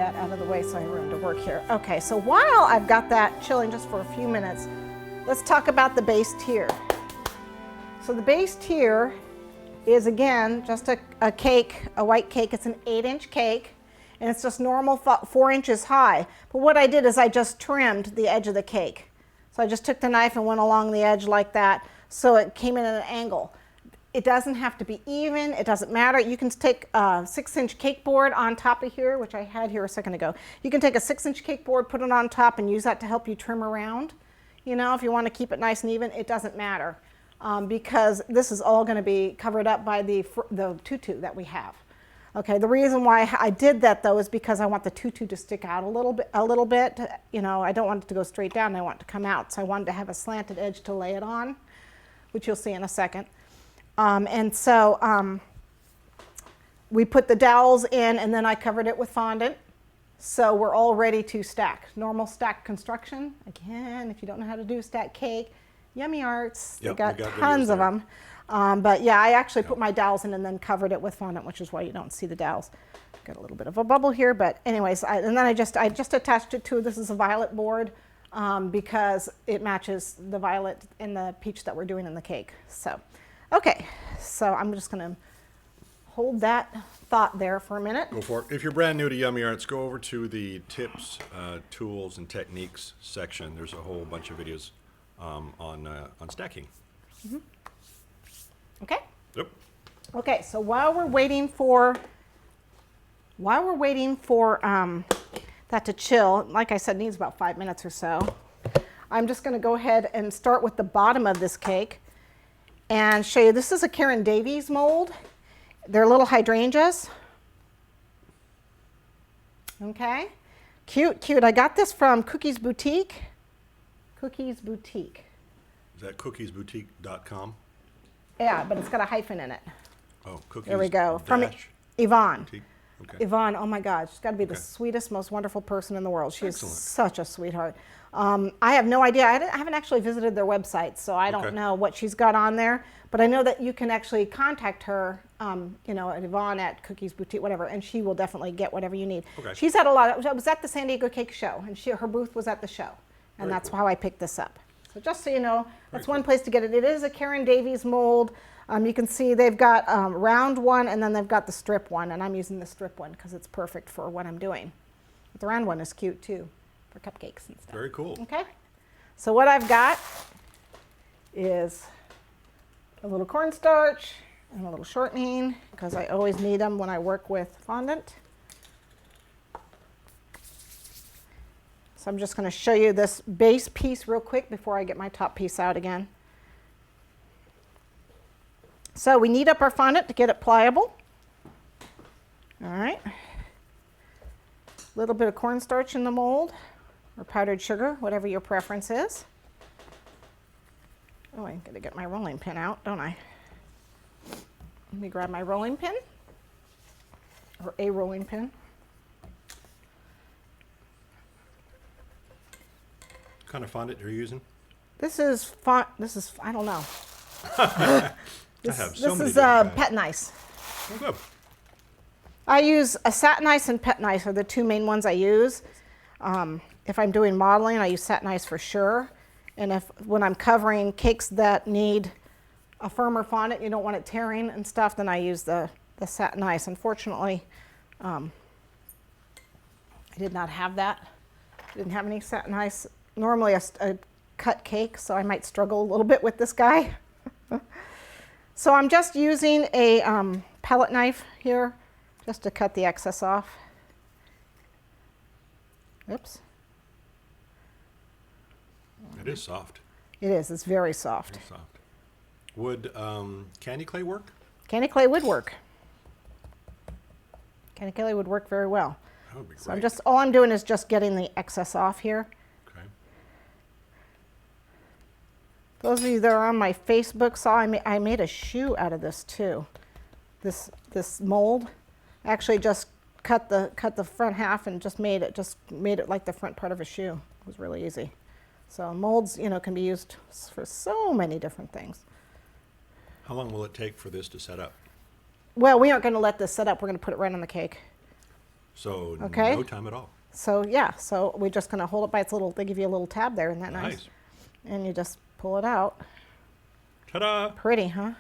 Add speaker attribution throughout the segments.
Speaker 1: that out of the way so I have room to work here. Okay, so while I've got that chilling just for a few minutes, let's talk about the base tier. So the base tier is, again, just a cake, a white cake. It's an 8-inch cake, and it's just normal 4 inches high. But what I did is I just trimmed the edge of the cake. So I just took the knife and went along the edge like that, so it came in at an angle. It doesn't have to be even, it doesn't matter. You can take a 6-inch cake board on top of here, which I had here a second ago. You can take a 6-inch cake board, put it on top, and use that to help you trim around. You know, if you want to keep it nice and even, it doesn't matter. Because this is all going to be covered up by the tutu that we have. Okay, the reason why I did that though is because I want the tutu to stick out a little bit. You know, I don't want it to go straight down, I want it to come out. So I wanted to have a slanted edge to lay it on, which you'll see in a second. We put the dowels in, and then I covered it with fondant. So we're all ready to stack. Normal stack construction. Again, if you don't know how to do a stack cake, Yummy Arts,
Speaker 2: yep,
Speaker 1: they got tons of them. But yeah, I actually put my dowels in and then covered it with fondant, which is why you don't see the dowels. Got a little bit of a bubble here, but anyways, and then I just attached it to, this is a violet board, because it matches the violet and the peach that we're doing in the cake. So, okay, so I'm just gonna hold that thought there for a minute.
Speaker 2: Go for it. If you're brand new to Yummy Arts, go over to the tips, tools, and techniques section. There's a whole bunch of videos on stacking.
Speaker 1: Mm-hmm. Okay.
Speaker 2: Yep.
Speaker 1: Okay. So while we're waiting for that to chill, like I said, it needs about 5 minutes or so. I'm just going to go ahead and start with the bottom of this cake and show you. This is a Karen Davies mold. They're little hydrangeas. Okay. Cute, cute. I got this from Cookies Boutique. Cookies Boutique.
Speaker 2: Is that cookiesboutique.com?
Speaker 1: Yeah, but it's got a hyphen in it.
Speaker 2: Oh, Cookies.
Speaker 1: There we go. From Yvonne.
Speaker 2: Boutique. Okay.
Speaker 1: Yvonne, oh my God, she's got to be the sweetest, most wonderful person in the world. She is such a sweetheart. I have no idea. I haven't actually visited their website, so I don't know what she's got on there. But I know that you can actually contact her, you know, at Yvonne at Cookies Boutique, whatever, and she will definitely get whatever you need.
Speaker 2: Okay.
Speaker 1: She's had a lot. I was at the San Diego Cake Show, and her booth was at the show, and that's how I picked this up. So just so you know, that's one place to get it. It is a Karen Davies mold. You can see they've got round one, and then they've got the strip one, and I'm using the strip one because it's perfect for what I'm doing. But the round one is cute too, for cupcakes and stuff.
Speaker 2: Very cool.
Speaker 1: Okay, so what I've got is a little cornstarch and a little shortening, because I always need them when I work with fondant. So I'm just going to show you this base piece real quick before I get my top piece out again. So we knead up our fondant to get it pliable. All right. A little bit of cornstarch in the mold, or powdered sugar, whatever your preference is. Oh, I'm going to get my rolling pin out, don't I? Let me grab my rolling pin, or a rolling pin.
Speaker 2: What kind of fondant are you using?
Speaker 1: This is, I don't know. This is Pet Nice.
Speaker 2: Oh, good.
Speaker 1: I use a Satin Ice and Pet Nice are the two main ones I use. If I'm doing modeling, I use Satin Ice for sure. And when I'm covering cakes that need a firmer fondant, you don't want it tearing and stuff, then I use the Satin Ice. Unfortunately, I did not have that. I didn't have any Satin Ice. Normally a cut cake, so I might struggle a little bit with this guy. So I'm just using a palette knife here just to cut the excess off. Oops.
Speaker 2: It is soft.
Speaker 1: It is. It's very soft.
Speaker 2: Very soft. Would candy clay work?
Speaker 1: Candy clay would work. Candy clay would work very well.
Speaker 2: That would be great.
Speaker 1: So all I'm doing is just getting the excess off here.
Speaker 2: Okay.
Speaker 1: Those of you that are on my Facebook saw I made a shoe out of this too. This mold. I actually just cut the front half and just made it like the front part of a shoe. It was really easy. So molds, you know, can be used for so many different things.
Speaker 2: How long will it take for this to set up?
Speaker 1: Well, we aren't going to let this set up. We're going to put it right on the cake.
Speaker 2: So
Speaker 1: Okay.
Speaker 2: no time at all.
Speaker 1: So yeah, so we're just gonna hold it by its little, they give you a little tab there, isn't that nice?
Speaker 2: Nice.
Speaker 1: And you just pull it out.
Speaker 2: Ta-da!
Speaker 1: Pretty, huh?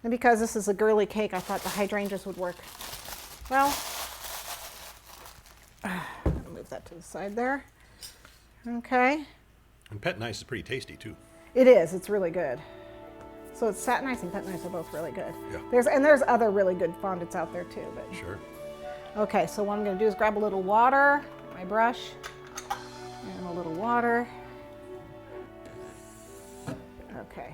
Speaker 1: And because this is a girly cake, I thought the hydrangeas would work. Well, move that to the side there. Okay.
Speaker 2: And Pet Nice is pretty tasty too.
Speaker 1: It is, it's really good. So it's Sat Nice and Pet Nice are both really good.
Speaker 2: Yeah.
Speaker 1: There's other really good fondants out there too, but.
Speaker 2: Sure.
Speaker 1: Okay, so what I'm gonna do is grab a little water, my brush, and a little water. Okay.